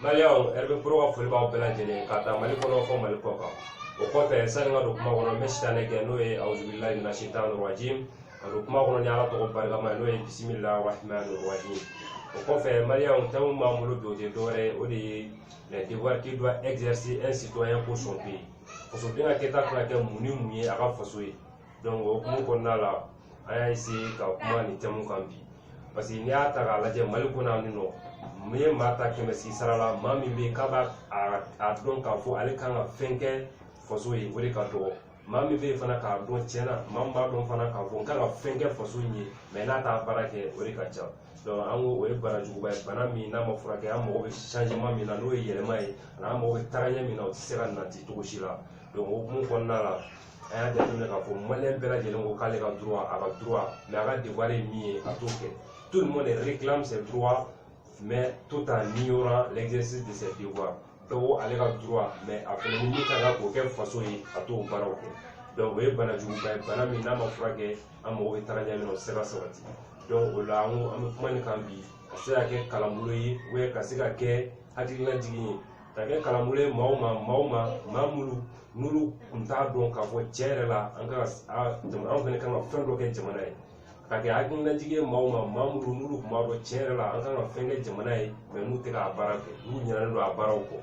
Malion herbe pro wa fulba bela jene kata mali kono fo mali koka o ko fe sanga do kuma kono meshitane ke no e auzubillahi minash shaitanir rajim do kuma kono nyala to barga ma no e bismillahir rahmanir rahim o ko fe Malion taw mamulo do de dore o de les devoirs qu'il doit exercer un citoyen pour son pays pour son bien keta ko ke muni munye aka fasoyi donc o kuma kono la aya isi ka kuma ni temu kambi parce que ni ata ga laje mali kono ni no mais mata keme si sarala mami be kaba a don ka fo ale kan fenke foso yi wori ka do mami be fana ka don chena mamba don fana ka fo kan fenke foso yi mais na ta barake wori ka cha donc ango o e baraju ba bana mi na mo furake am mo be changement mi na no yele mai na mo be taranya mi na o sera na ti to shila donc o mun ko na la aya de ne ka fo malen bela jelen ko kale ka droit mais aga devoir mi a to ke tout le monde réclame ses droits mais tout en ignorant l'exercice de ses devoirs. Donc, elle a le droit, mais après, nous avons aucune façon à tout baroque. Donc, vous avez dit que vous avez dit que vous avez dit que vous avez dit que vous avez dit donc, vous avez dit que vous avez dit que vous avez dit que vous avez dit que vous avez dit que vous avez dit que vous avez dit que vous avez dit kage akin na jige mawma mamuru nuru kumaro chere la an kan fenge jamana yi me nu te ka barake nu nyana ndo abara ko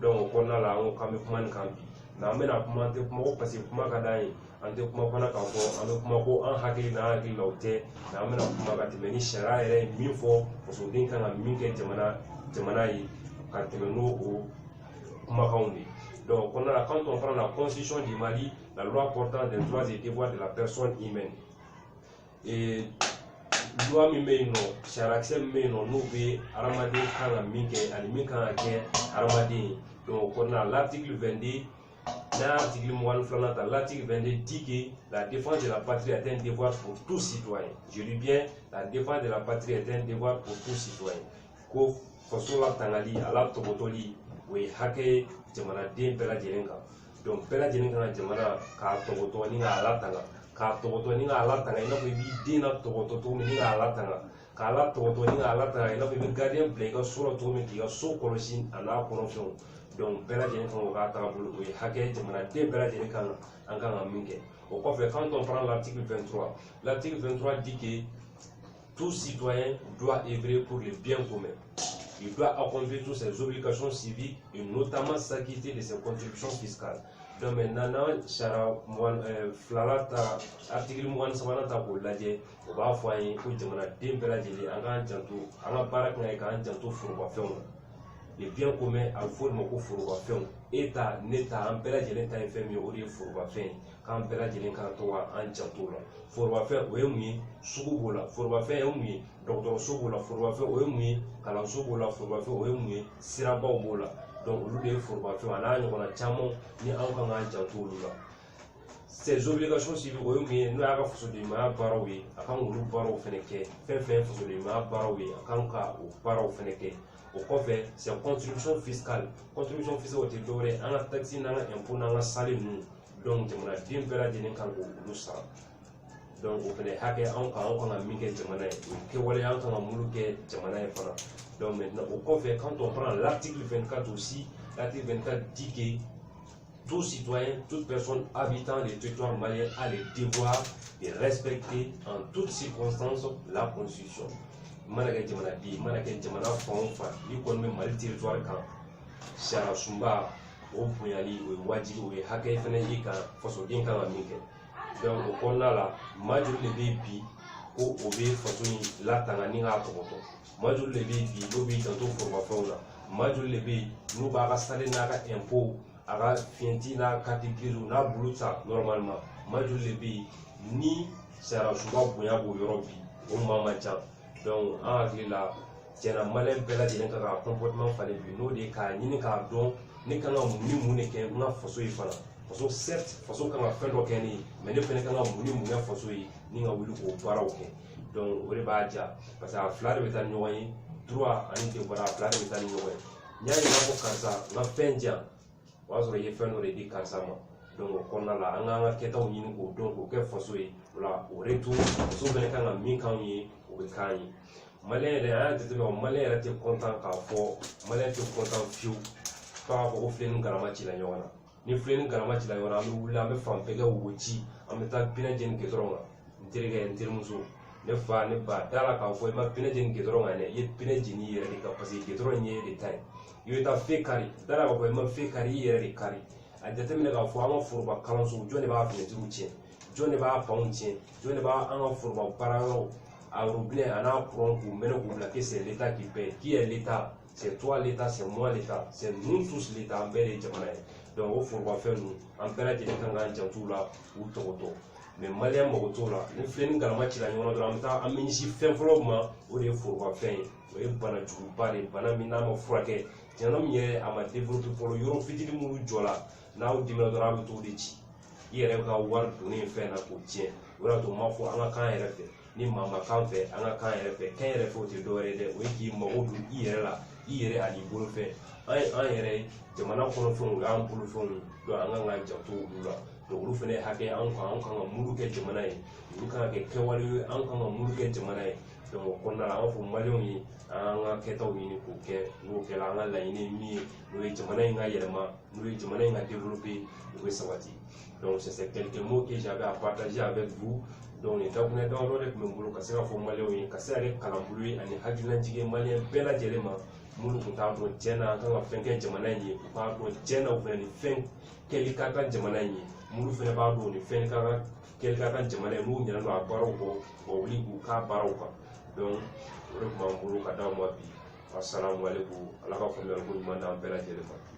donc ko na la ngo kam kuma ni kambi na me na kuma te kuma ko pasi kuma ka dai an te kuma fana ka ko an kuma ko an hakili na hakili laute na me na kuma ka te ni shara ere min fo so din kan min ke jamana yi ka te no o kuma kaundi donc on a quand on prend la constitution du Mali la loi portant des droits et devoirs de la personne humaine et loi mi me no sharakse me no no be aramade kala minke ali minka ke aramade donc on a l'article 22 l'article 1 l'article 22 dit que la défense de la patrie est un devoir pour tout citoyen. Je dis bien la défense de la patrie est un devoir pour tout citoyen. Ko fasola tangali ala tobotoli we hake jamana den bela jelenga donc bela jelenga jamana ka tobotoni nga ala tanga ka togoto ni ala tanga ina bi dina togoto to ni ala tanga kala togoto ni ala tanga ina bi gardien play ka sura to mi ki so kolosin ana konofion donc bela jeni kan ka ta bulu we hake jamana de bela jeni kan an kan minke au fait quand on prend l'article 23 dit que tout citoyen doit œuvrer pour le bien commun. Il doit accomplir toutes ses obligations civiques et notamment s'acquitter de ses contributions fiscales. Donc maintenant, Chara Flalata, article 1 Savanata pour l'adje, on va voir un jamana dembela jeli, un jantou, un barak un jantou fourbafion. Le bien commun a formé au fourbafion. État neta un bela jeli ta infirmier au lieu fourbafion. Quand bela jeli kantoa un jantou là. Fourbafion, oui, oui, Souboula, fourbafion, oui, docteur Souboula, fourbafion, oui, Kalam Souboula, fourbafion, oui, Siraba Bola. Donc, nous devons former un chamon ni un jantou. Ces obligations civiques, nous avons fait des mains baroui, à quand nous barreau feneke, fait des mains baroui, à quand ou barreau feneke. Au fait, c'est une contribution fiscale. Contribution fiscale, c'est doré, un taxi, un impôt, un salaire. Donc, je me dis que la dîner quand vous ça. Donc, vous venez hacker encore un mingue jamana, que vous voulez encore un moulouke jamana. Donc maintenant, au fait, quand on prend l'article 24 aussi, l'article 24 dit que tout citoyen, toute personne habitant le territoire malien a le devoir de respecter en toutes circonstances la Constitution. Manaka jamana di, manaka jamana fonfa, il connaît mal territoire quand Chara Sumba, au Puyali, ou Wadi, ou Hake Feneka, Fosso Dinka Minke. Donc on a la majorité de pays au Obe Fossoni, la Tanganinga Toboto. Majul lebi bi lobi tanto formation la majul lebi nous ba sale na ka impôt aga fienti na catégorie na buluta normalement majul lebi ni sera suba boya bo yorobi o mama cha donc en la tiena malen bela de ka comportement fale bi no de ka ni ka don ni kan ni mu ne ke na faso yi fala faso certes faso kan fa do keni mais ne fene kan mu na faso yi ni nga wulu ko baraw ke donc o ba ja parce que flar be tan ñoy droit ani te bara flar be tan ñoy ñaari na ko karsa na penja waso ye feno re di karsa ma donc ko na la nga ke taw ñini ko donc ko ke faso yi la o retour so be kan min kan yi o be kan yi malien de a tete me malien rete content ka fo malien te content fiu ka ko flen garama ci la ñona ni flen garama ci la ñona am wula me fam pega wuci am ta pina jen ke dronga ntirige ntirmuso ne fa ne ba dala ka fo ma pina jen ke dronga ne ye pina jini yere ka parce que dronga nye de tay yo ta fe kari dala ka fo ma fe kari yere de kari a jate mine ka fo ama furba kalanso jone ba fene turu cien jone ba paun cien jone ba anga furba parano a robinet ana courant pour mener pour que c'est l'état qui paye. Qui est l'état? C'est toi l'état, c'est moi l'état, c'est nous tous l'état en bel et jamanaï. Donc il faut faire nous en bel et jamanaï tout là ou toto. Mais malien moto là, nous faisons une grande match là, nous avons un ministre fait vraiment ou des faut faire. Oui, bana du bari bana mina ma frake. Tiens non mieux à ma développer pour le euro fitili mulu jola. Now dimina drame tout de ci. Yere ka war doni fait na ko tien. Wala to ma fo anga kan yere fe. Ni mama kan fɛ an ka kan yɛrɛ fɛ kɛn yɛrɛ fɛ o tɛ dɔwɛrɛ dɛ o ye k'i mago don i yɛrɛ la i yɛrɛ ani bolo fɛ an yɛrɛ jamana kɔnɔ fɛnw o y'an bolo fɛnw donc an kan ka janto olu la donc olu fɛnɛ hakɛ an kan ka muru kɛ jamana ye olu kan ka kɛ kɛwale ye an kan ka muru kɛ jamana ye donc o kɔnɔna la an b'a fɔ maliyɛnw ye an ka kɛtaw ɲini k'o kɛ n'o kɛra an ka laɲini ye min ye n'o ye jamana in ka yɛlɛma n'o ye jamana in ka développer o bɛ sabati donc c'est quelques mots que j'avais à partager avec vous. Donc les dakunɛ damadɔ de tun bɛ n bolo ka se ka fɔ maliyɛnw ye ka se ka kɛ kalanbolo ye ani hakilinajigin maliyɛn bɛɛ lajɛlen ma minnu tun t'a dɔn tiɲɛ na an kan ka fɛn kɛ jamana in ye u k'a dɔn tiɲɛ na u fɛnɛ ni fɛn kɛli ka kan jamana in ye minnu fɛnɛ b'a dɔn ni fɛn kɛli ka kan jamana ye n'u ɲinɛ don a baaraw kɔ wa wuli k'u k'a baaraw kan donc o de tun b'an bolo ka d'aw ma bi assalamu alaikum ala ka faamuyali ko ɲuman d'an bɛɛ lajɛlen ma.